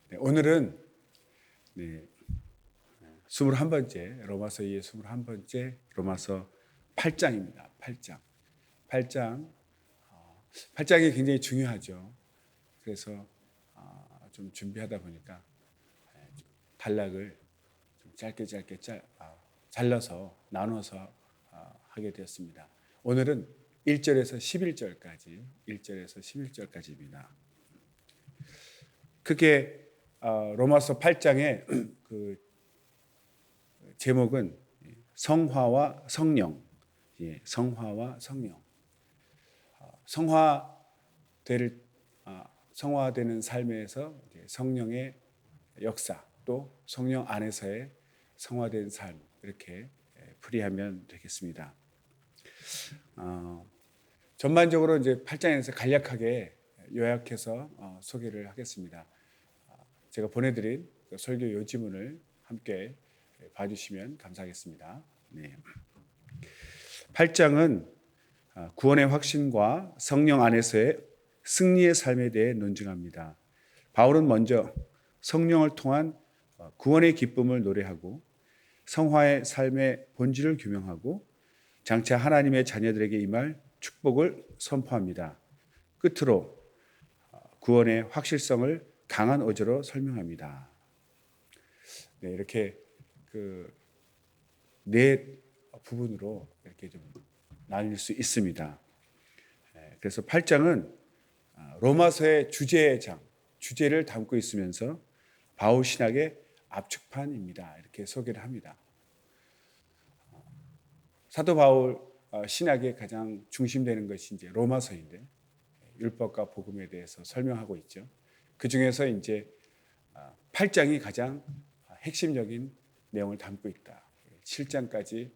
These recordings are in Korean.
네, 오늘은 21번째 로마서 2의 21번째 로마서 8장입니다. 8장. 8장이 굉장히 중요하죠. 그래서 좀 준비하다 보니까 단락을 좀 짧게 잘라서 나눠서 하게 되었습니다. 오늘은 1절에서 11절까지입니다. 크게 로마서 8장의 그 제목은 성화와 성령, 성화와 성령, 성화되는 삶에서 성령의 역사, 또 성령 안에서의 성화된 삶, 이렇게 풀이하면 되겠습니다. 전반적으로 이제 8장에서 간략하게 요약해서 소개를 하겠습니다. 제가 보내드린 설교 요지문을 함께 봐주시면 감사하겠습니다. 8장은 구원의 확신과 성령 안에서의 승리의 삶에 대해 논증합니다. 바울은 먼저 성령을 통한 구원의 기쁨을 노래하고 성화의 삶의 본질을 규명하고 장차 하나님의 자녀들에게 임할 축복을 선포합니다. 끝으로 구원의 확실성을 강한 어조로 설명합니다. 이렇게 네 부분으로 이렇게 좀 나눌 수 있습니다. 그래서 8장은 로마서의 주제를 담고 있으면서 바울 신학의 압축판입니다. 이렇게 소개를 합니다. 사도 바울 신학의 가장 중심되는 것이 이제 로마서인데 율법과 복음에 대해서 설명하고 있죠. 그 중에서 이제 8장이 가장 핵심적인 내용을 담고 있다. 7장까지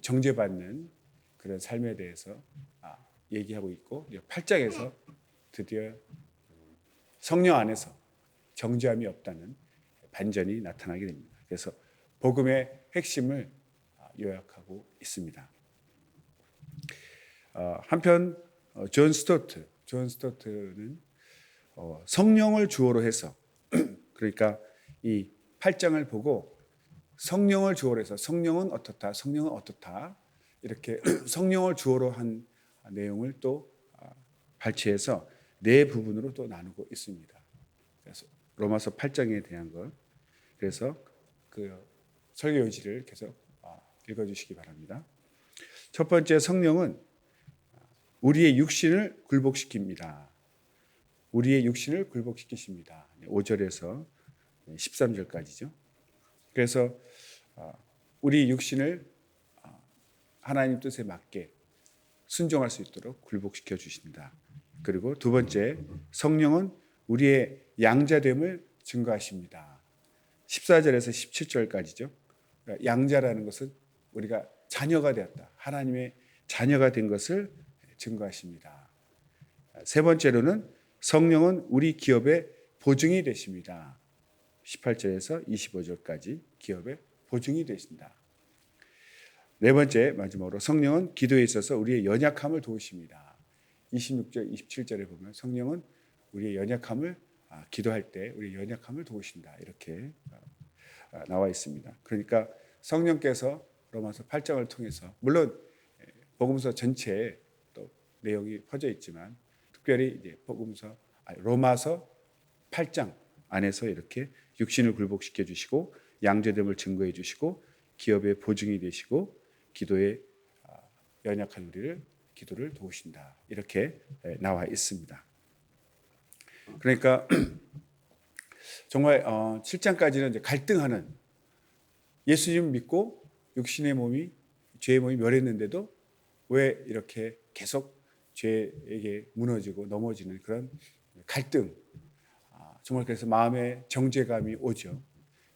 정죄받는 그런 삶에 대해서 얘기하고 있고 8장에서 드디어 성령 안에서 정죄함이 없다는 반전이 나타나게 됩니다. 그래서 복음의 핵심을 요약하고 있습니다. 한편 존 스토트는 성령을 주어로 해서 그러니까 이 8장을 보고 성령을 주어로 해서 성령은 어떻다 이렇게 성령을 주어로 한 내용을 또 발췌해서 네 부분으로 또 나누고 있습니다. 그래서 로마서 8장에 대한 것, 그래서 그 설교 요지를 계속 읽어주시기 바랍니다. 첫 번째, 성령은 우리의 육신을 굴복시킵니다. 우리의 육신을 굴복시키십니다. 5절에서 13절까지죠. 그래서 우리 육신을 하나님 뜻에 맞게 순종할 수 있도록 굴복시켜 주신다. 그리고 두 번째, 성령은 우리의 양자됨을 증거하십니다. 14절에서 17절까지죠. 양자라는 것은 우리가 자녀가 되었다. 하나님의 자녀가 된 것을 증거하십니다. 세 번째로는 성령은 우리 기업의 보증이 되십니다. 18절에서 25절까지 기업의 보증이 되신다. 네 번째, 마지막으로 성령은 기도에 있어서 우리의 연약함을 도우십니다. 26절, 27절에 보면 성령은 우리의 연약함을 기도할 때 우리의 연약함을 도우신다. 이렇게 나와 있습니다. 그러니까 성령께서 로마서 8장을 통해서 물론 복음서 전체에 또 내용이 퍼져 있지만 특별히 이제 로마서 8장 안에서 이렇게 육신을 굴복시켜 주시고 양자됨을 증거해 주시고 기업의 보증이 되시고 기도에 연약한 우리를 기도를 도우신다. 이렇게 나와 있습니다. 그러니까 정말 7장까지는 이제 갈등하는 예수님 믿고 죄의 몸이 멸했는데도 왜 이렇게 계속 죄에게 무너지고 넘어지는 그런 갈등, 정말 그래서 마음에 정죄감이 오죠.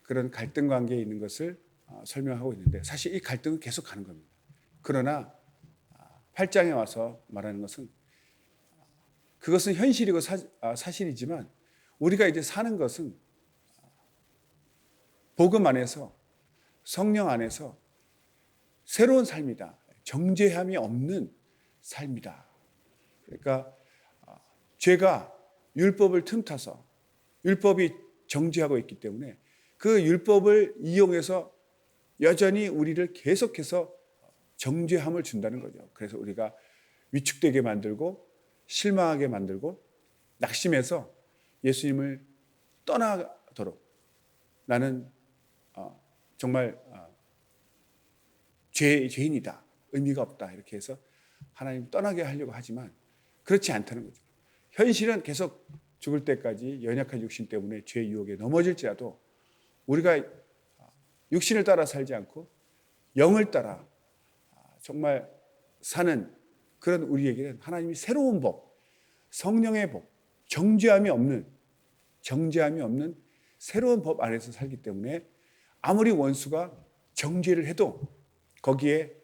그런 갈등 관계에 있는 것을 설명하고 있는데 사실 이 갈등은 계속 가는 겁니다. 그러나 8장에 와서 말하는 것은 그것은 현실이고 사실이지만 우리가 이제 사는 것은 복음 안에서 성령 안에서 새로운 삶이다. 정죄함이 없는 삶이다. 그러니까 죄가 율법을 틈타서 율법이 정죄하고 있기 때문에 그 율법을 이용해서 여전히 우리를 계속해서 정죄함을 준다는 거죠. 그래서 우리가 위축되게 만들고 실망하게 만들고 낙심해서 예수님을 떠나도록 나는 정말 죄인이다, 의미가 없다 이렇게 해서 하나님 떠나게 하려고 하지만 그렇지 않다는 거죠. 현실은 계속 죽을 때까지 연약한 육신 때문에 죄의 유혹에 넘어질지라도 우리가 육신을 따라 살지 않고 영을 따라 정말 사는 그런 우리에게는 하나님이 새로운 법, 성령의 법, 정죄함이 없는 새로운 법 안에서 살기 때문에 아무리 원수가 정죄를 해도 거기에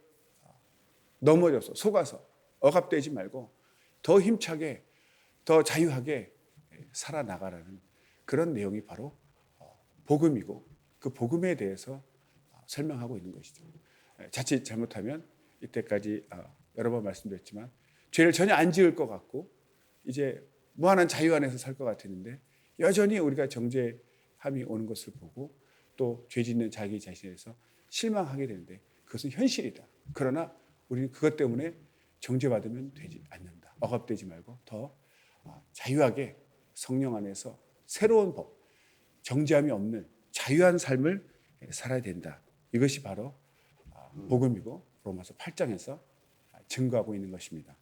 넘어져서 속아서 억압되지 말고 더 힘차게 더 자유하게 살아나가라는 그런 내용이 바로 복음이고 그 복음에 대해서 설명하고 있는 것이죠. 자칫 잘못하면 이때까지 여러 번 말씀드렸지만 죄를 전혀 안 지을 것 같고 이제 무한한 자유 안에서 살 것 같았는데 여전히 우리가 정죄함이 오는 것을 보고 또 죄 짓는 자기 자신에서 실망하게 되는데 그것은 현실이다. 그러나 우리는 그것 때문에 정죄받으면 되지 않는다. 억압되지 말고 더 자유하게 성령 안에서 새로운 법, 정죄함이 없는 자유한 삶을 살아야 된다. 이것이 바로 복음이고 로마서 8장에서 증거하고 있는 것입니다.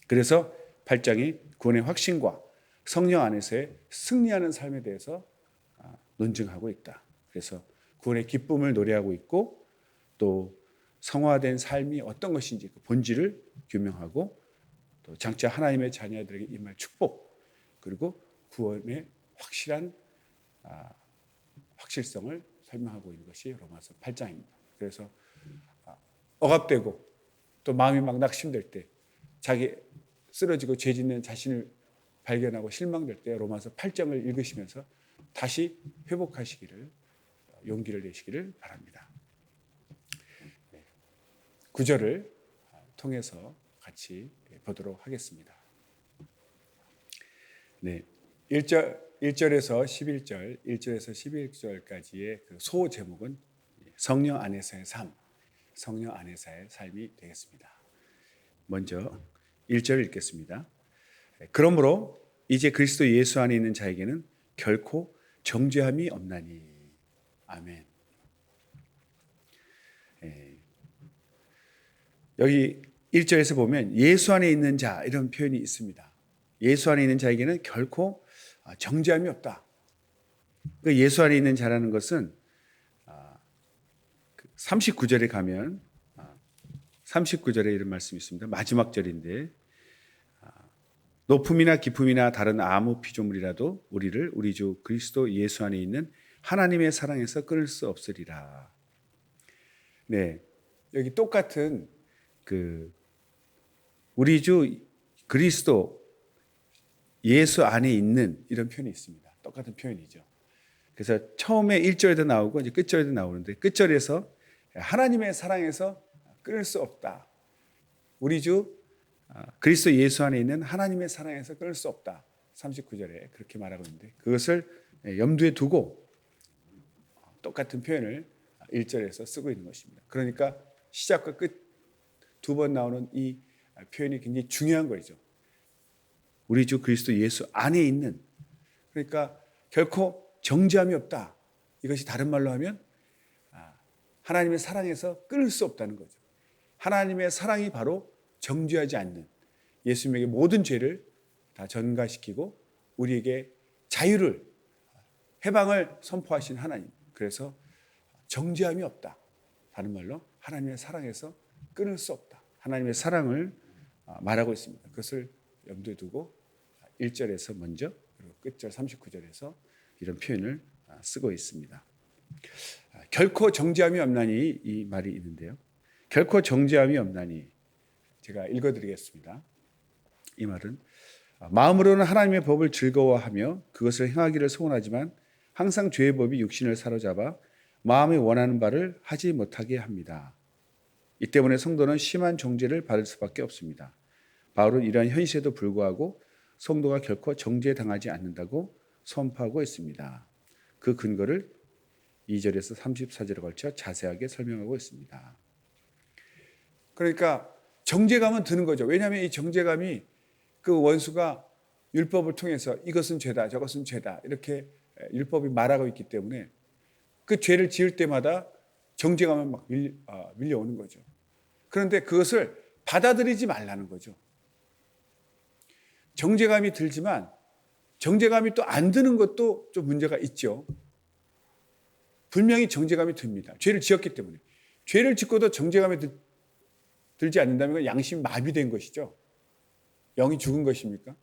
그래서 8장이 구원의 확신과 성령 안에서의 승리하는 삶에 대해서 논증하고 있다. 그래서 구원의 기쁨을 노래하고 있고 또 성화된 삶이 어떤 것인지 그 본질을 규명하고 또 장차 하나님의 자녀들에게 임할 축복 그리고 구원의 확실한 확실성을 설명하고 있는 것이 로마서 8장입니다. 그래서 억압되고 또 마음이 막 낙심될 때 자기 쓰러지고 죄 짓는 자신을 발견하고 실망될 때 로마서 8장을 읽으시면서 다시 회복하시기를 용기를 내시기를 바랍니다. 9절을 통해서 같이 보도록 하겠습니다. 네, 1절에서 11절, 1절에서 11절까지의 그 소 제목은 성령 안에서의 삶, 성령 안에서의 삶이 되겠습니다. 먼저 1절 읽겠습니다. 그러므로 이제 그리스도 예수 안에 있는 자에게는 결코 정죄함이 없나니. 아멘. 여기 1절에서 보면 예수 안에 있는 자 이런 표현이 있습니다. 예수 안에 있는 자에게는 결코 정죄함이 없다. 그 예수 안에 있는 자라는 것은 39절에 가면 39절에 이런 말씀이 있습니다. 마지막 절인데 높음이나 깊음이나 다른 아무 피조물이라도 우리를 우리 주 그리스도 예수 안에 있는 하나님의 사랑에서 끊을 수 없으리라. 네, 여기 똑같은 우리 주 그리스도 예수 안에 있는 이런 표현이 있습니다. 똑같은 표현이죠. 그래서 처음에 1절에도 나오고 이제 끝절에도 나오는데 끝절에서 하나님의 사랑에서 끊을 수 없다. 우리 주 그리스도 예수 안에 있는 하나님의 사랑에서 끊을 수 없다. 39절에 그렇게 말하고 있는데 그것을 염두에 두고 똑같은 표현을 1절에서 쓰고 있는 것입니다. 그러니까 시작과 끝 두 번 나오는 이 표현이 굉장히 중요한 거죠. 우리 주 그리스도 예수 안에 있는, 그러니까 결코 정죄함이 없다. 이것이 다른 말로 하면 하나님의 사랑에서 끊을 수 없다는 거죠. 하나님의 사랑이 바로 정죄하지 않는, 예수님에게 모든 죄를 다 전가시키고 우리에게 자유를, 해방을 선포하신 하나님. 그래서 정죄함이 없다. 다른 말로 하나님의 사랑에서 끊을 수 없다. 하나님의 사랑을 말하고 있습니다. 그것을 염두에 두고 1절에서 먼저 그리고 끝절 39절에서 이런 표현을 쓰고 있습니다. 결코 정죄함이 없나니 이 말이 있는데요. 결코 정죄함이 없나니 제가 읽어드리겠습니다. 이 말은 마음으로는 하나님의 법을 즐거워하며 그것을 행하기를 소원하지만 항상 죄의 법이 육신을 사로잡아 마음이 원하는 바를 하지 못하게 합니다. 이 때문에 성도는 심한 정죄를 받을 수밖에 없습니다. 바울은 이러한 현실에도 불구하고 성도가 결코 정죄당하지 않는다고 선포하고 있습니다. 그 근거를 2절에서 34절에 걸쳐 자세하게 설명하고 있습니다. 그러니까 정죄감은 드는 거죠. 왜냐하면 이 정죄감이 그 원수가 율법을 통해서 이것은 죄다, 저것은 죄다 이렇게 율법이 말하고 있기 때문에 그 죄를 지을 때마다 정죄감은 막 밀려오는 거죠. 그런데 그것을 받아들이지 말라는 거죠. 정죄감이 들지만 정죄감이 또 안 드는 것도 좀 문제가 있죠. 분명히 정죄감이 듭니다. 죄를 지었기 때문에. 죄를 짓고도 정죄감이 들지 않는다면 양심이 마비된 것이죠. 영이 죽은 것입니까?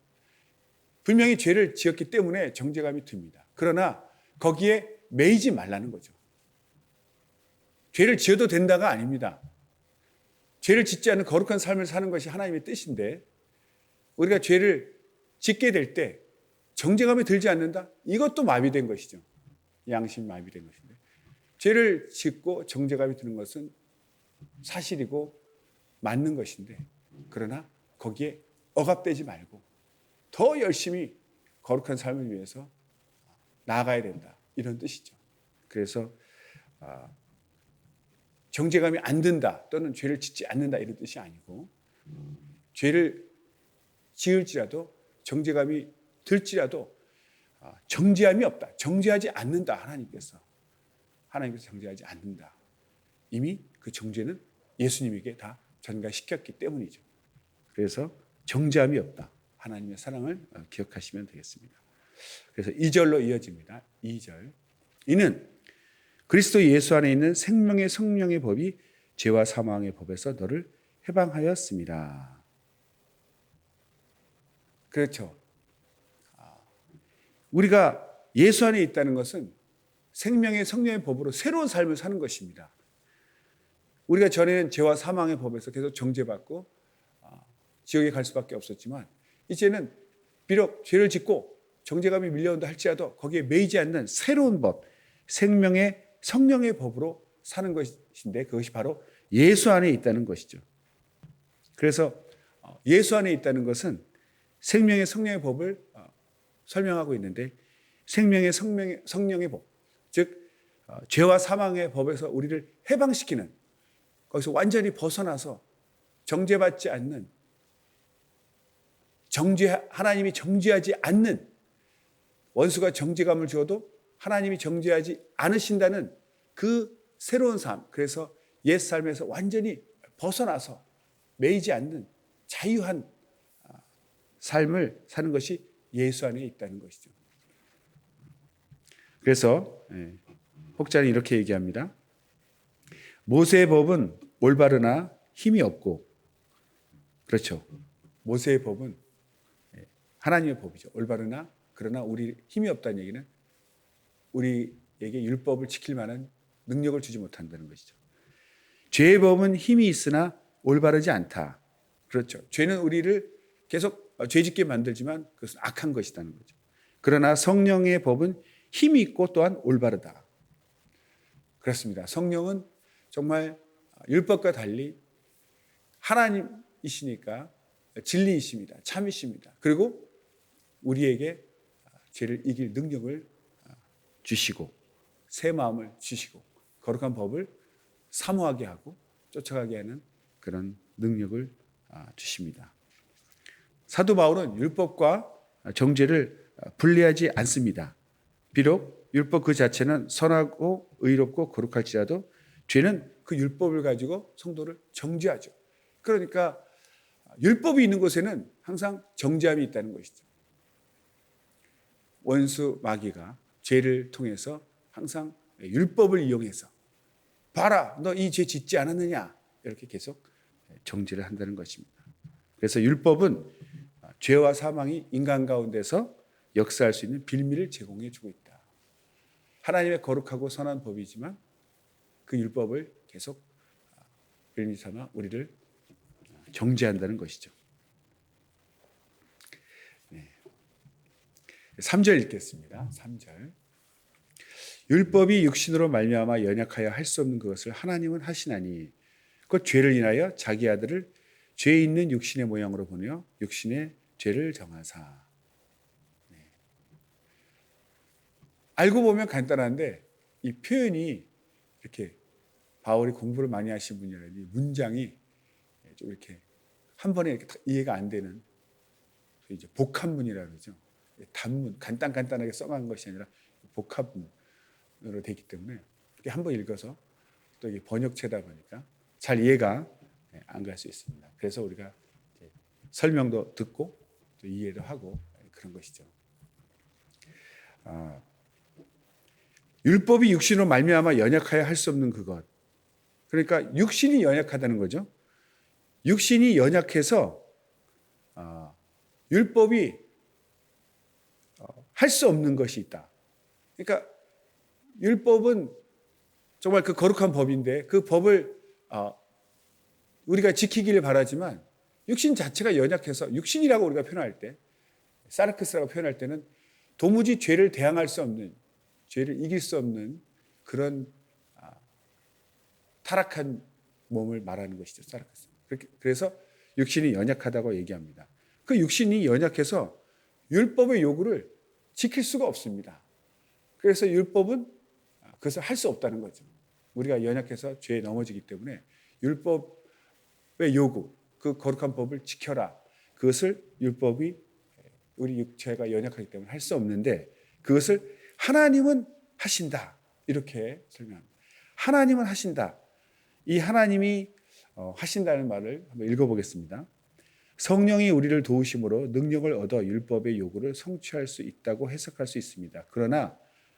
분명히 죄를 지었기 때문에 정죄감이 듭니다. 그러나 거기에 매이지 말라는 거죠. 죄를 지어도 된다가 아닙니다. 죄를 짓지 않는 거룩한 삶을 사는 것이 하나님의 뜻인데 우리가 죄를 짓게 될 때 정죄감이 들지 않는다? 이것도 마비된 것이죠. 양심이 마비된 것인데 죄를 짓고 정죄감이 드는 것은 사실이고 맞는 것인데 그러나 거기에 억압되지 말고 더 열심히 거룩한 삶을 위해서 나아가야 된다. 이런 뜻이죠. 그래서 정죄감이 안 든다 또는 죄를 짓지 않는다 이런 뜻이 아니고 죄를 지을지라도 정죄감이 들지라도 정죄함이 없다. 정죄하지 않는다. 하나님께서 정죄하지 않는다. 이미 그 정죄는 예수님에게 다 전가시켰기 때문이죠. 그래서 정죄함이 없다. 하나님의 사랑을 기억하시면 되겠습니다. 그래서 2절로 이어집니다. 2절. 이는 그리스도 예수 안에 있는 생명의 성령의 법이 죄와 사망의 법에서 너를 해방하였습니다. 그렇죠. 우리가 예수 안에 있다는 것은 생명의 성령의 법으로 새로운 삶을 사는 것입니다. 우리가 전에는 죄와 사망의 법에서 계속 정죄받고 지옥에 갈 수밖에 없었지만 이제는 비록 죄를 짓고 정죄감이 밀려온다 할지라도 거기에 매이지 않는 새로운 법, 생명의 성령의 법으로 사는 것인데 그것이 바로 예수 안에 있다는 것이죠. 그래서 예수 안에 있다는 것은 생명의 성령의 법을 설명하고 있는데 생명의 성령의 법, 즉 죄와 사망의 법에서 우리를 해방시키는 거기서 완전히 벗어나서 정죄받지 않는 하나님이 정죄하지 않는 원수가 정죄감을 주어도 하나님이 정죄하지 않으신다는 그 새로운 삶, 그래서 옛 삶에서 완전히 벗어나서 매이지 않는 자유한 삶을 사는 것이 예수 안에 있다는 것이죠. 그래서 혹자는 이렇게 얘기합니다. 모세의 법은 올바르나 힘이 없고, 그렇죠. 모세의 법은 하나님의 법이죠. 올바르나 그러나 우리 힘이 없다는 얘기는 우리에게 율법을 지킬 만한 능력을 주지 못한다는 것이죠. 죄의 법은 힘이 있으나 올바르지 않다. 그렇죠. 죄는 우리를 계속 죄짓게 만들지만 그것은 악한 것이라는 거죠. 그러나 성령의 법은 힘이 있고 또한 올바르다. 그렇습니다. 성령은 정말 율법과 달리 하나님이시니까 진리이십니다. 참이십니다. 그리고 우리에게 죄를 이길 능력을 주시고 새 마음을 주시고 거룩한 법을 사모하게 하고 쫓아가게 하는 그런 능력을 주십니다. 사도 바울은 율법과 정죄를 분리하지 않습니다. 비록 율법 그 자체는 선하고 의롭고 거룩할지라도 죄는 그 율법을 가지고 성도를 정죄하죠. 그러니까 율법이 있는 곳에는 항상 정죄함이 있다는 것이죠. 원수 마귀가 죄를 통해서 항상 율법을 이용해서 봐라, 너 이 죄 짓지 않았느냐 이렇게 계속 정죄를 한다는 것입니다. 그래서 율법은 죄와 사망이 인간 가운데서 역사할 수 있는 빌미를 제공해 주고 있다. 하나님의 거룩하고 선한 법이지만 그 율법을 계속 빌미 삼아 우리를 정죄한다는 것이죠. 3절 읽겠습니다. 3절. 율법이 육신으로 말미암아 연약하여 할 수 없는 그것을 하나님은 하시나니 곧 죄를 인하여 자기 아들을 죄 있는 육신의 모양으로 보내어 육신의 죄를 정하사. 알고 보면 간단한데 이 표현이 이렇게 바울이 공부를 많이 하신 분이라니 문장이 좀 이렇게 한 번에 이렇게 이해가 안 되는 이제 복합문이라고 그러죠. 단문, 간단하게 써간 것이 아니라 복합문으로 되기 때문에 한 번 읽어서 또 이게 번역체다 보니까 잘 이해가 안 갈 수 있습니다. 그래서 우리가 설명도 듣고 또 이해도 하고 그런 것이죠. 율법이 육신으로 말미암아 연약하여 할 수 없는 그것. 그러니까 육신이 연약하다는 거죠. 육신이 연약해서 율법이 할 수 없는 것이 있다. 그러니까 율법은 정말 그 거룩한 법인데 그 법을 우리가 지키기를 바라지만 육신 자체가 연약해서 육신이라고 우리가 표현할 때 사르크스라고 표현할 때는 도무지 죄를 대항할 수 없는 죄를 이길 수 없는 그런 타락한 몸을 말하는 것이죠. 사르크스. 그래서 육신이 연약하다고 얘기합니다. 그 육신이 연약해서 율법의 요구를 지킬 수가 없습니다. 그래서 율법은 그것을 할 수 없다는 거죠. 우리가 연약해서 죄에 넘어지기 때문에 율법의 요구, 그 거룩한 법을 지켜라. 그것을 율법이 우리 육체가 연약하기 때문에 할 수 없는데 그것을 하나님은 하신다. 이렇게 설명합니다. 하나님은 하신다. 이 하나님이 하신다는 말을 한번 읽어보겠습니다. 성령이 우리를 도우심으로 능력을 얻어 율법의 요구를 성취할 수 있다고 해석할 수 있습니다. 그러나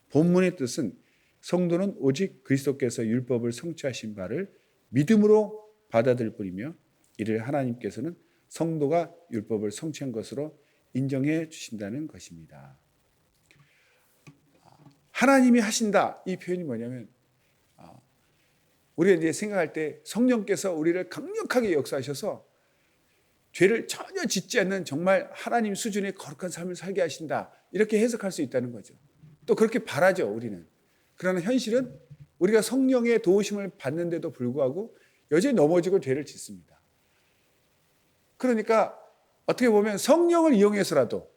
본문의 뜻은 성도는 오직 그리스도께서 율법을 성취하신 바를 믿음으로 받아들일 뿐이며 이를 하나님께서는 성도가 율법을 성취한 것으로 인정해 주신다는 것입니다. 하나님이 하신다 이 표현이 뭐냐면 우리가 이제 생각할 때 성령께서 우리를 강력하게 역사하셔서 죄를 전혀 짓지 않는 정말 하나님 수준의 거룩한 삶을 살게 하신다 이렇게 해석할 수 있다는 거죠. 또 그렇게 바라죠 우리는. 그러나 현실은 우리가 성령의 도우심을 받는데도 불구하고 여전히 넘어지고 죄를 짓습니다. 그러니까 어떻게 보면 성령을 이용해서라도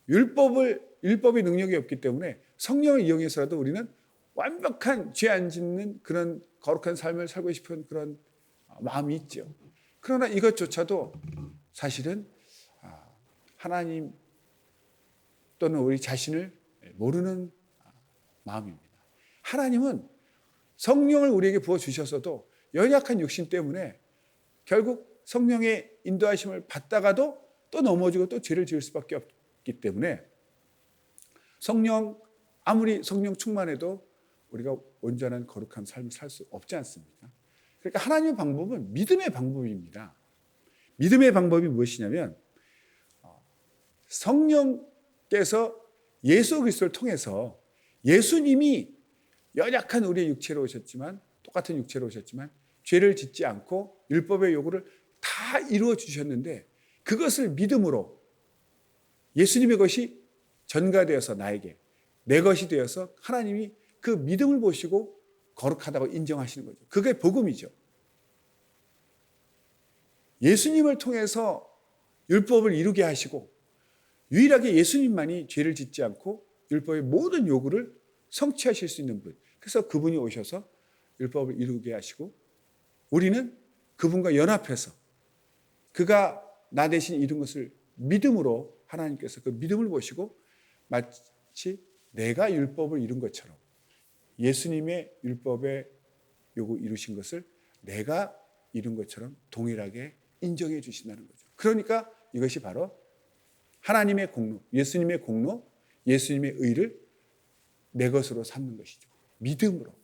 율법의 능력이 없기 때문에 성령을 이용해서라도 우리는 완벽한 죄 안 짓는 그런 거룩한 삶을 살고 싶은 그런 마음이 있죠. 그러나 이것조차도 사실은 하나님 또는 우리 자신을 모르는 마음입니다. 하나님은 성령을 우리에게 부어주셨어도 연약한 육신 때문에 결국 성령의 인도하심을 받다가도 또 넘어지고 또 죄를 지을 수밖에 없기 때문에 아무리 성령 충만해도 우리가 온전한 거룩한 삶을 살 수 없지 않습니까? 그러니까 하나님의 방법은 믿음의 방법입니다. 믿음의 방법이 무엇이냐면 성령께서 예수 그리스도를 통해서 예수님이 연약한 우리의 육체로 오셨지만 똑같은 육체로 오셨지만 죄를 짓지 않고 율법의 요구를 다 이루어 주셨는데 그것을 믿음으로 예수님의 것이 전가되어서 나에게 내 것이 되어서 하나님이 그 믿음을 보시고 거룩하다고 인정하시는 거죠. 그게 복음이죠. 예수님을 통해서 율법을 이루게 하시고 유일하게 예수님만이 죄를 짓지 않고 율법의 모든 요구를 성취하실 수 있는 분. 그래서 그분이 오셔서 율법을 이루게 하시고 우리는 그분과 연합해서 그가 나 대신 이룬 것을 믿음으로 하나님께서 그 믿음을 보시고 마치 내가 율법을 이룬 것처럼 예수님의 율법의 요구 이루신 것을 내가 이룬 것처럼 동일하게 인정해 주신다는 거죠. 그러니까 이것이 바로 하나님의 공로, 예수님의 공로, 예수님의 의를 내 것으로 삼는 것이죠. 믿음으로.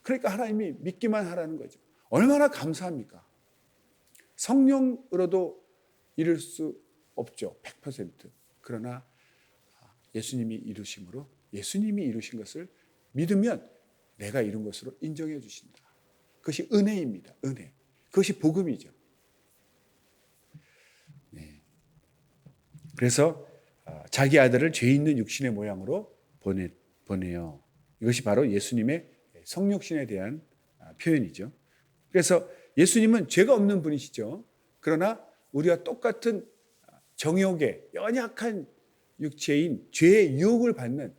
그러니까 하나님이 믿기만 하라는 거죠. 얼마나 감사합니까? 성령으로도 이룰 수 없죠. 100%. 그러나 예수님이 이루심으로 예수님이 이루신 것을 믿으면 내가 이룬 것으로 인정해 주신다. 그것이 은혜입니다. 은혜. 그것이 복음이죠. 네. 그래서 자기 아들을 죄 있는 육신의 모양으로 보내요. 이것이 바로 예수님의 성육신에 대한 표현이죠. 그래서 예수님은 죄가 없는 분이시죠. 그러나 우리와 똑같은 정욕의 연약한 육체인 죄의 유혹을 받는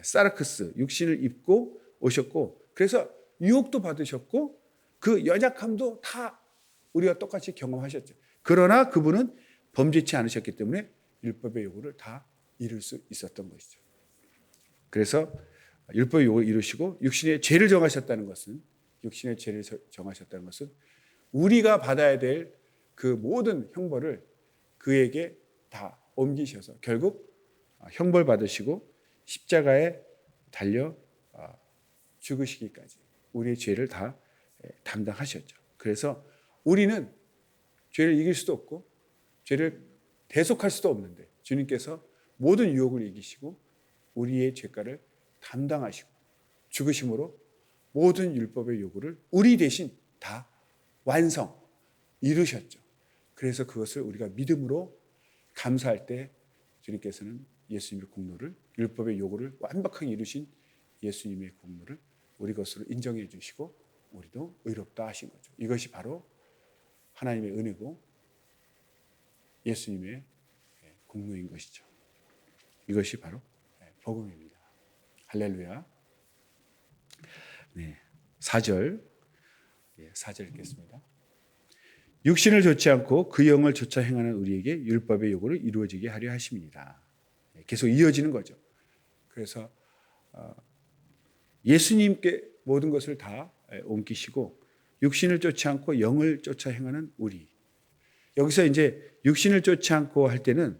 사르크스 육신을 입고 오셨고 그래서 유혹도 받으셨고 그 연약함도 다 우리가 똑같이 경험하셨죠. 그러나 그분은 범죄치 않으셨기 때문에 율법의 요구를 다 이룰 수 있었던 것이죠. 그래서 율법의 요구를 이루시고 육신의 죄를 정하셨다는 것은 우리가 받아야 될 그 모든 형벌을 그에게 다 옮기셔서 결국 형벌 받으시고 십자가에 달려 죽으시기까지 우리의 죄를 다 담당하셨죠. 그래서 우리는 죄를 이길 수도 없고 죄를 대속할 수도 없는데 주님께서 모든 유혹을 이기시고 우리의 죄가를 담당하시고 죽으심으로 모든 율법의 요구를 우리 대신 다 이루셨죠. 그래서 그것을 우리가 믿음으로 감사할 때 주님께서는 예수님의 공로를 율법의 요구를 완벽하게 이루신 예수님의 공로를 우리 것으로 인정해 주시고 우리도 의롭다 하신 거죠. 이것이 바로 하나님의 은혜고 예수님의 공로인 것이죠. 이것이 바로 복음입니다. 할렐루야. 네, 4절 읽겠습니다. 육신을 좇지 않고 그 영을 좇아 행하는 우리에게 율법의 요구를 이루어지게 하려 하십니다. 계속 이어지는 거죠. 그래서 예수님께 모든 것을 다 옮기시고 육신을 좇지 않고 영을 쫓아 행하는 우리. 여기서 이제 육신을 쫓지 않고 할 때는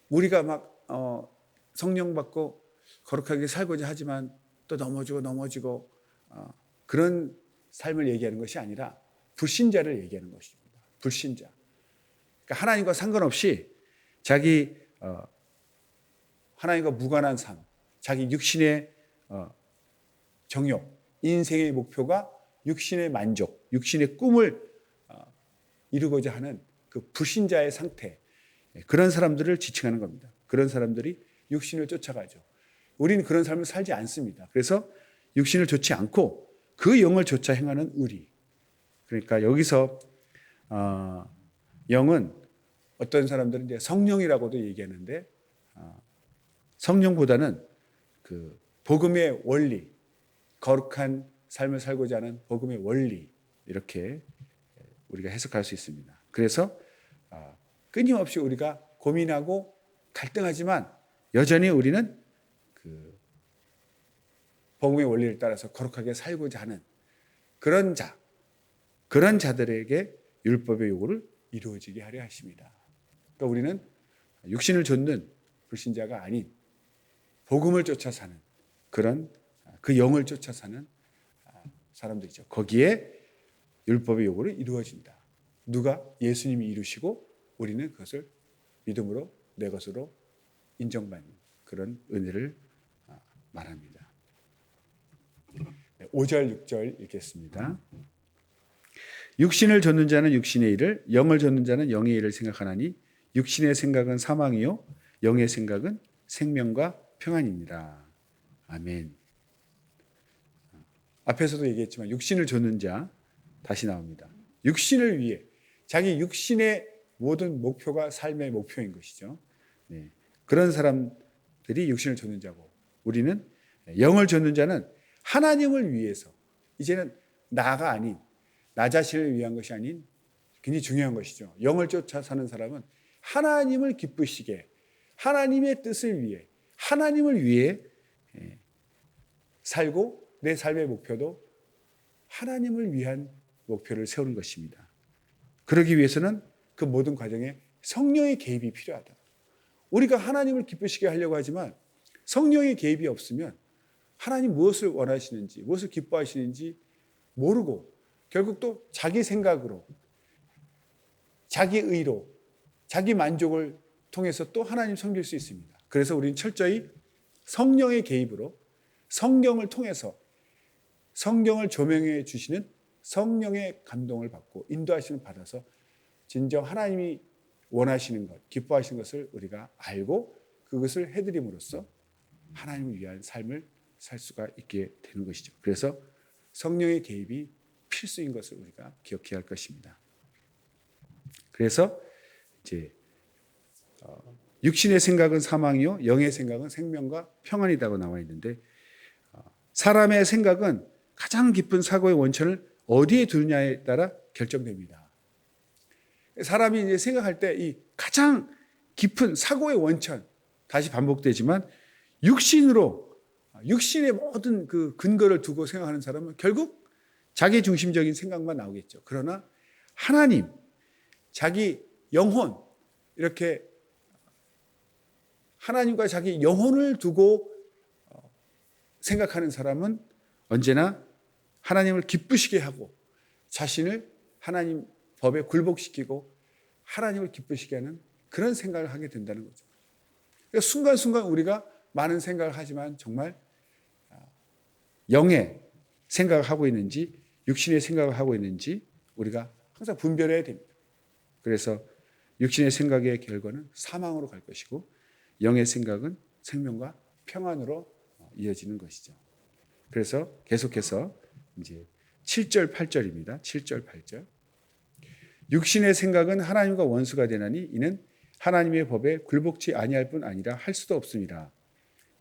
우리가 막 성령 받고 거룩하게 살고자 하지만 또 넘어지고 그런 삶을 얘기하는 것이 아니라 불신자를 얘기하는 것입니다. 불신자. 그러니까 하나님과 상관없이 자기 하나님과 무관한 삶, 자기 육신의 정욕, 인생의 목표가 육신의 만족, 육신의 꿈을 이루고자 하는 그 불신자의 상태, 그런 사람들을 지칭하는 겁니다. 그런 사람들이 육신을 쫓아가죠. 우리는 그런 삶을 살지 않습니다. 그래서 육신을 좇지 않고 그 영을 좇아 행하는 우리. 그러니까 여기서 영은 어떤 사람들은 이제 성령이라고도 얘기하는데 성령보다는 그 복음의 원리, 거룩한 삶을 살고자 하는 복음의 원리 이렇게 우리가 해석할 수 있습니다. 그래서 끊임없이 우리가 고민하고 갈등하지만 여전히 우리는 그 복음의 원리를 따라서 거룩하게 살고자 하는 그런 자들에게 율법의 요구를 이루어지게 하려 하십니다. 그러니까 우리는 육신을 좇는 불신자가 아닌 복음을 쫓아 사는 그런 그 영을 쫓아 사는 사람들이죠. 거기에 율법의 요구를 이루어진다. 누가? 예수님이 이루시고 우리는 그것을 믿음으로 내 것으로 인정받는 그런 은혜를 말합니다. 5절, 6절 읽겠습니다. 육신을 좇는 자는 육신의 일을, 영을 좇는 자는 영의 일을 생각하나니 육신의 생각은 사망이요 영의 생각은 생명과 평안이니라. 아멘. 앞에서도 얘기했지만 육신을 좇는 자 다시 나옵니다. 육신을 위해 자기 육신의 모든 목표가 삶의 목표인 것이죠. 네. 그런 사람들이 육신을 좇는 자고 우리는 영을 좇는 자는 하나님을 위해서 이제는 나가 아닌 나 자신을 위한 것이 아닌 굉장히 중요한 것이죠. 영을 쫓아 사는 사람은 하나님을 기쁘시게 하나님의 뜻을 위해 하나님을 위해 살고 내 삶의 목표도 하나님을 위한 목표를 세우는 것입니다. 그러기 위해서는 그 모든 과정에 성령의 개입이 필요하다. 우리가 하나님을 기쁘시게 하려고 하지만 성령의 개입이 없으면 하나님 무엇을 원하시는지 무엇을 기뻐하시는지 모르고 결국 또 자기 생각으로 자기 의로 자기 만족을 통해서 또 하나님 섬길 수 있습니다. 그래서 우리는 철저히 성령의 개입으로 성경을 통해서 성경을 조명해 주시는 성령의 감동을 받고 인도하심을 받아서 진정 하나님이 원하시는 것, 기뻐하시는 것을 우리가 알고 그것을 해드림으로써 하나님을 위한 삶을 살 수가 있게 되는 것이죠. 그래서 성령의 개입이 필수인 것을 우리가 기억해야 할 것입니다. 그래서 이제 육신의 생각은 사망이요 영의 생각은 생명과 평안이라고 나와 있는데 사람의 생각은 가장 깊은 사고의 원천을 어디에 두느냐에 따라 결정됩니다. 사람이 이제 생각할 때 이 가장 깊은 사고의 원천, 다시 반복되지만 육신의 모든 그 근거를 두고 생각하는 사람은 결국 자기 중심적인 생각만 나오겠죠. 그러나 하나님, 자기 영혼, 이렇게 하나님과 자기 영혼을 두고 생각하는 사람은 언제나 하나님을 기쁘시게 하고 자신을 하나님 법에 굴복시키고 하나님을 기쁘시게 하는 그런 생각을 하게 된다는 거죠. 그러니까 순간순간 우리가 많은 생각을 하지만 정말 영의 생각을 하고 있는지 육신의 생각을 하고 있는지 우리가 항상 분별해야 됩니다. 그래서 육신의 생각의 결과는 사망으로 갈 것이고 영의 생각은 생명과 평안으로 이어지는 것이죠. 그래서 계속해서 이제 7절 8절입니다. 7절 8절. 육신의 생각은 하나님과 원수가 되나니 이는 하나님의 법에 굴복치 아니할 뿐 아니라 할 수도 없습니다.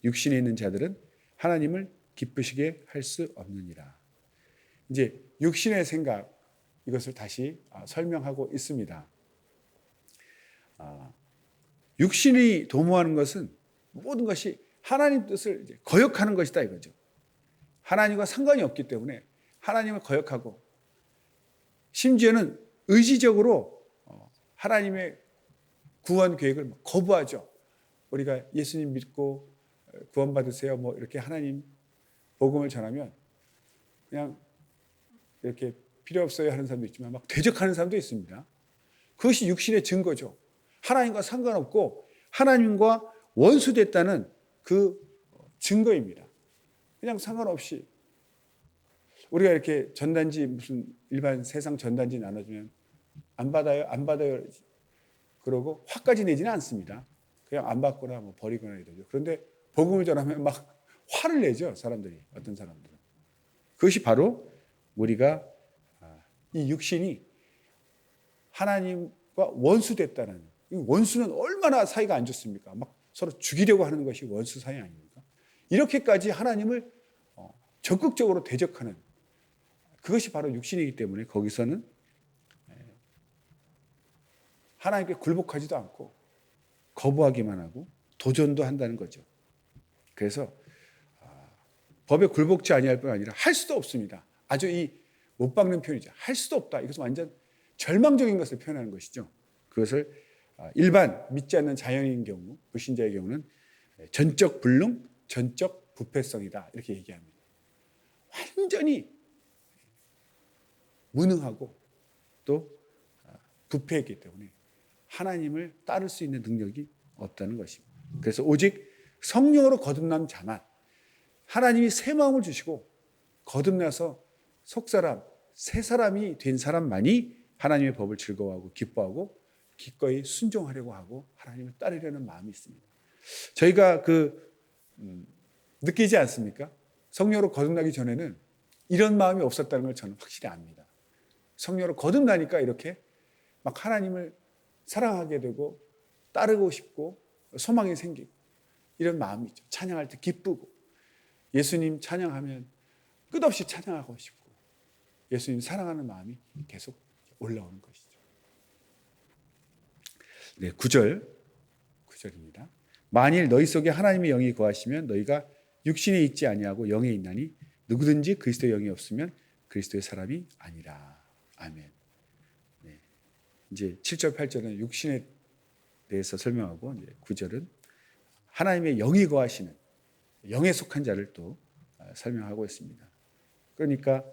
육신에 있는 자들은 하나님을 기쁘시게 할 수 없느니라. 이제 육신의 생각 이것을 다시 설명하고 있습니다. 육신이 도모하는 것은 모든 것이 하나님 뜻을 거역하는 것이다 이거죠. 하나님과 상관이 없기 때문에 하나님을 거역하고 심지어는 의지적으로 하나님의 구원 계획을 거부하죠. 우리가 예수님 믿고 구원받으세요. 뭐 이렇게 하나님 복음을 전하면 그냥 이렇게 필요 없어요 하는 사람도 있지만 막 대적하는 사람도 있습니다. 그것이 육신의 증거죠. 하나님과 상관없고 하나님과 원수됐다는 그 증거입니다. 그냥 상관없이 우리가 이렇게 전단지 무슨 일반 세상 전단지 나눠주면 안 받아요, 안 받아요 그러고 화까지 내지는 않습니다. 그냥 안 받거나 뭐 버리거나 이러죠. 그런데 복음을 전하면 막 화를 내죠 사람들이. 어떤 사람들은 그것이 바로 우리가 이 육신이 하나님과 원수됐다는, 원수는 얼마나 사이가 안 좋습니까? 막 서로 죽이려고 하는 것이 원수 사이 아닙니까? 이렇게까지 하나님을 적극적으로 대적하는 그것이 바로 육신이기 때문에 거기서는 하나님께 굴복하지도 않고 거부하기만 하고 도전도 한다는 거죠. 그래서 법에 굴복치 아니할 뿐 아니라 할 수도 없습니다. 아주 이 못 박는 표현이죠. 할 수도 없다. 이것은 완전 절망적인 것을 표현하는 것이죠. 그것을 일반 믿지 않는 자연인 경우, 불신자의 경우는 전적 불능, 전적 부패성이다 이렇게 얘기합니다. 완전히 무능하고 또 부패했기 때문에 하나님을 따를 수 있는 능력이 없다는 것입니다. 그래서 오직 성령으로 거듭난 자만, 하나님이 새 마음을 주시고 거듭나서 속사람, 새 사람이 된 사람만이 하나님의 법을 즐거워하고 기뻐하고 기꺼이 순종하려고 하고 하나님을 따르려는 마음이 있습니다. 저희가 느끼지 않습니까? 성령으로 거듭나기 전에는 이런 마음이 없었다는 걸 저는 확실히 압니다. 성령으로 거듭나니까 이렇게 막 하나님을 사랑하게 되고 따르고 싶고 소망이 생기고 이런 마음이 있죠. 찬양할 때 기쁘고 예수님 찬양하면 끝없이 찬양하고 싶고 예수님 사랑하는 마음이 계속 올라오는 것이죠. 네, 9절입니다. 만일 너희 속에 하나님의 영이 거하시면 너희가 육신에 있지 아니하고 영에 있나니 누구든지 그리스도의 영이 없으면 그리스도의 사람이 아니라. 아멘. 네. 이제 7절 8절은 육신에 대해서 설명하고 이제 9절은 하나님의 영이 거하시는 영에 속한 자를 또 설명하고 있습니다. 그러니까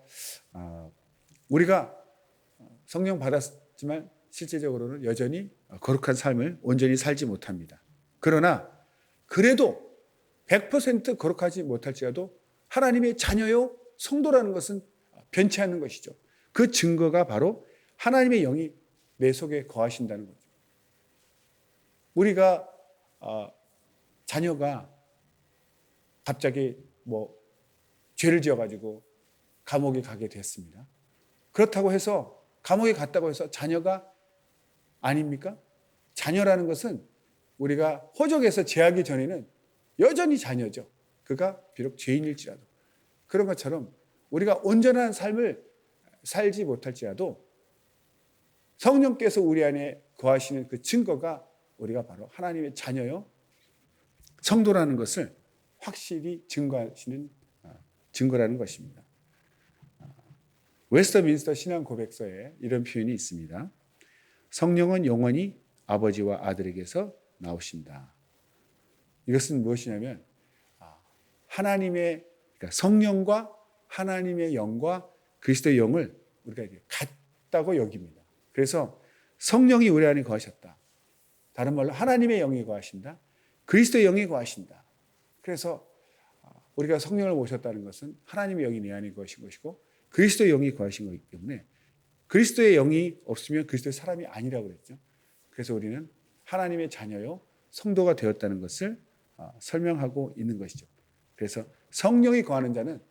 우리가 성령 받았지만 실제적으로는 여전히 거룩한 삶을 온전히 살지 못합니다. 그러나 그래도 100% 거룩하지 못할지라도 하나님의 자녀요 성도라는 것은 변치 않는 것이죠. 그 증거가 바로 하나님의 영이 내 속에 거하신다는 거죠. 우리가 자녀가 갑자기 뭐 죄를 지어가지고 감옥에 가게 됐습니다. 그렇다고 해서 감옥에 갔다고 해서 자녀가 아닙니까? 자녀라는 것은 우리가 호적에서 제하기 전에는 여전히 자녀죠. 그가 비록 죄인일지라도. 그런 것처럼 우리가 온전한 삶을 살지 못할지라도 성령께서 우리 안에 거하시는 그 증거가 우리가 바로 하나님의 자녀요 성도라는 것을 확실히 증거하시는 증거라는 것입니다. 웨스터민스터 신앙 고백서에 이런 표현이 있습니다. 성령은 영원히 아버지와 아들에게서 나오신다. 이것은 무엇이냐면 하나님의 그러니까 성령과 하나님의 영과 그리스도의 영을 우리가 같다고 여깁니다. 그래서 성령이 우리 안에 거하셨다. 다른 말로 하나님의 영이 거하신다. 그리스도의 영이 거하신다. 그래서 우리가 성령을 모셨다는 것은 하나님의 영이 내 안에 거하신 것이고 그리스도의 영이 거하신 것이기 때문에 그리스도의 영이 없으면 그리스도의 사람이 아니라고 그랬죠. 그래서 우리는 하나님의 자녀요 성도가 되었다는 것을 설명하고 있는 것이죠. 그래서 성령이 거하는 자는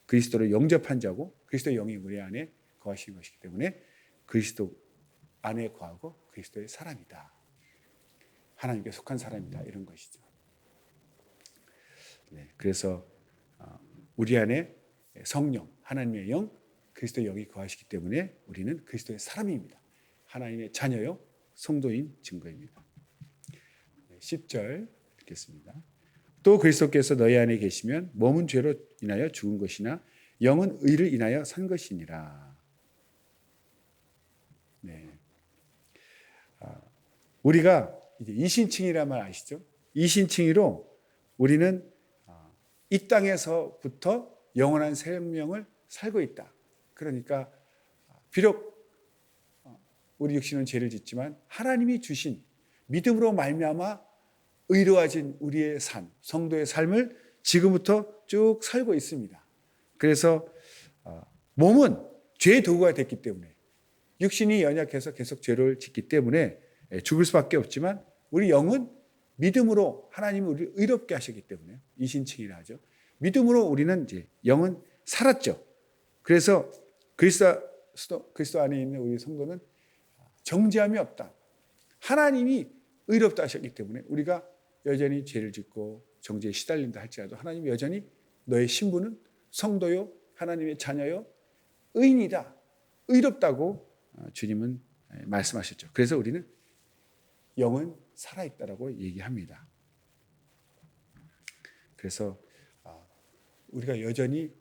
그리스도를 영접한 자고 그리스도의 영이 우리 안에 거하신 것이기 때문에 그리스도 안에 거하고 그리스도의 사람이다. 하나님께 속한 사람이다. 이런 것이죠. 네, 그래서 우리 안에 성령, 하나님의 영, 그리스도의 영이 거하시기 때문에 우리는 그리스도의 사람입니다. 하나님의 자녀요 성도인 증거입니다. 10절 읽겠습니다. 또 그리스도께서 너희 안에 계시면 몸은 죄로 인하여 죽은 것이나 영은 의를 인하여 산 것이니라. 네. 우리가 이제 이신칭이라는 말 아시죠? 이신칭의로 우리는 이 땅에서부터 영원한 생명을 살고 있다. 그러니까 비록 우리 육신은 죄를 짓지만 하나님이 주신 믿음으로 말미암아 의로워진 우리의 삶, 성도의 삶을 지금부터 쭉 살고 있습니다. 그래서 몸은 죄의 도구가 됐기 때문에 육신이 연약해서 계속 죄를 짓기 때문에 죽을 수밖에 없지만 우리 영은 믿음으로 하나님이 우리를 의롭게 하셨기 때문에 이신칭이라 하죠. 믿음으로 우리는 이제 영은 살았죠. 그래서 그리스도 안에 있는 우리 성도는 정죄함이 없다. 하나님이 의롭다 하셨기 때문에 우리가 여전히 죄를 짓고 정죄에 시달린다 할지라도 하나님이 여전히 너의 신분은 성도요 하나님의 자녀요 의인이다. 의롭다고 주님은 말씀하셨죠. 그래서 우리는 영은 살아있다라고 얘기합니다. 그래서 우리가 여전히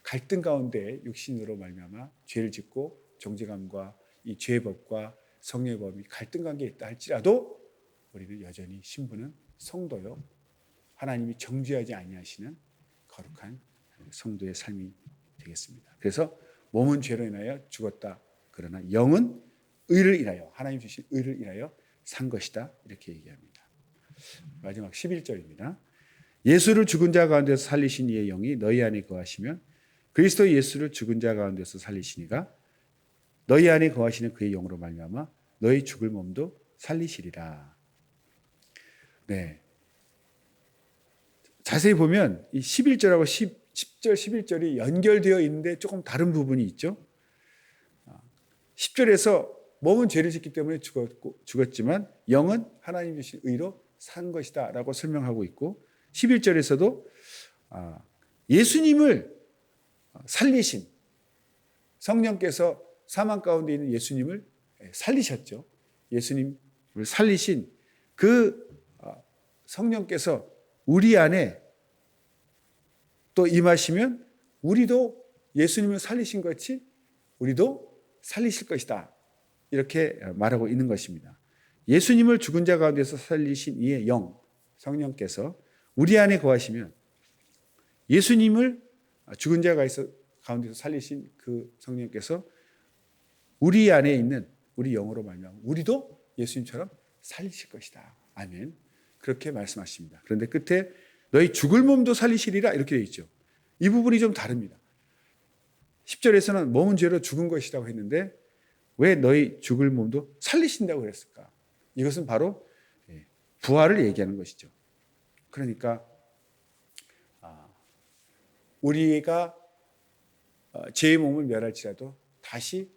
갈등 가운데 육신으로 말미암아 죄를 짓고 정죄감과 이 죄의 법과 성령의 법이 갈등 관계에 있다 할지라도 우리는 여전히 신분은 성도요 하나님이 정죄하지 아니하시는 거룩한 성도의 삶이 되겠습니다. 그래서 몸은 죄로 인하여 죽었다. 그러나 영은 의를 인하여 하나님 주신 의를 인하여 산 것이다. 이렇게 얘기합니다. 마지막 11절입니다. 예수를 죽은 자 가운데서 살리신 이의 영이 너희 안에 거하시면 그리스도 예수를 죽은 자 가운데서 살리시니가 너희 안에 거하시는 그의 영으로 말미암아 너희 죽을 몸도 살리시리라. 네. 자세히 보면 이 11절하고 10절, 11절이 연결되어 있는데 조금 다른 부분이 있죠. 10절에서 몸은 죄를 짓기 때문에 죽었지만 영은 하나님 주신 의로 산 것이다 라고 설명하고 있고 11절에서도 예수님을 살리신 성령께서 사망 가운데 있는 예수님을 살리셨죠. 예수님을 살리신 그 성령께서 우리 안에 또 임하시면 우리도 예수님을 살리신 것 같이 우리도 살리실 것이다. 이렇게 말하고 있는 것입니다. 예수님을 죽은 자 가운데서 살리신 이의 영, 성령께서 우리 안에 거하시면 예수님을 죽은 자 가운데서 살리신 그 성령께서 우리 안에 있는 우리 영으로 말미암아 우리도 예수님처럼 살리실 것이다. 아멘. 그렇게 말씀하십니다. 그런데 끝에 너희 죽을 몸도 살리시리라 이렇게 되어 있죠. 이 부분이 좀 다릅니다. 10절에서는 몸은 죄로 죽은 것이라고 했는데 왜 너희 죽을 몸도 살리신다고 그랬을까? 이것은 바로 부활을 얘기하는 것이죠. 그러니까 우리가 죄의 몸을 멸할지라도 다시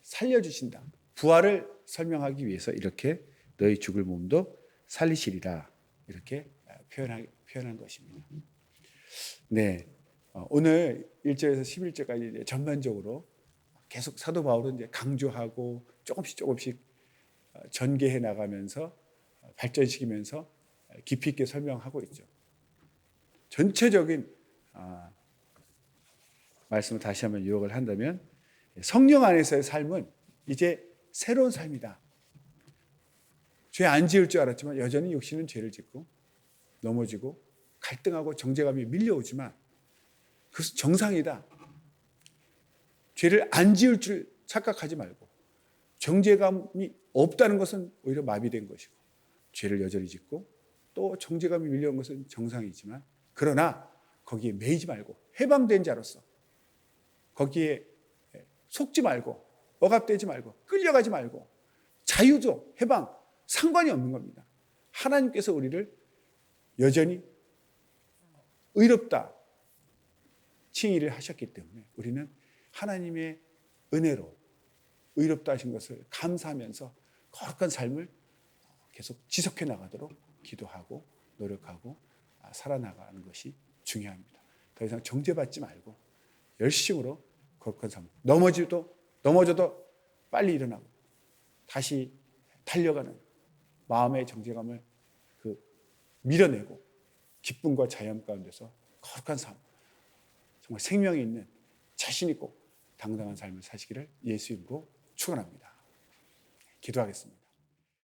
살려주신다. 부활을 설명하기 위해서 이렇게 너희 죽을 몸도 살리시리라 이렇게 표현한 것입니다. 네, 오늘 1절에서 11절까지 전반적으로 계속 사도 바울은 이제 강조하고 조금씩 전개해 나가면서 발전시키면서 깊이 있게 설명하고 있죠. 전체적인 말씀을 다시 한번 요약을 한다면 성령 안에서의 삶은 이제 새로운 삶이다. 죄 안 지을 줄 알았지만 여전히 육신은 죄를 짓고 넘어지고 갈등하고 정죄감이 밀려오지만 그것은 정상이다. 죄를 안 지을 줄 착각하지 말고 정죄감이 없다는 것은 오히려 마비된 것이고 죄를 여전히 짓고 또 정죄감이 밀려온 것은 정상이지만 그러나 거기에 매이지 말고 해방된 자로서 거기에 속지 말고 억압되지 말고 끌려가지 말고 자유도 해방 상관이 없는 겁니다. 하나님께서 우리를 여전히 의롭다 칭의를 하셨기 때문에 우리는 하나님의 은혜로 의롭다 하신 것을 감사하면서 거룩한 삶을 계속 지속해 나가도록 기도하고 노력하고 살아나가는 것이 중요합니다. 더 이상 정죄받지 말고 열심으로 거룩한 삶, 넘어져도 빨리 일어나고 다시 달려가는 마음의 정죄감을 밀어내고 기쁨과 자유함 가운데서 거룩한 삶, 정말 생명이 있는 자신 있고 당당한 삶을 사시기를 예수 이름으로 축원합니다. 기도하겠습니다.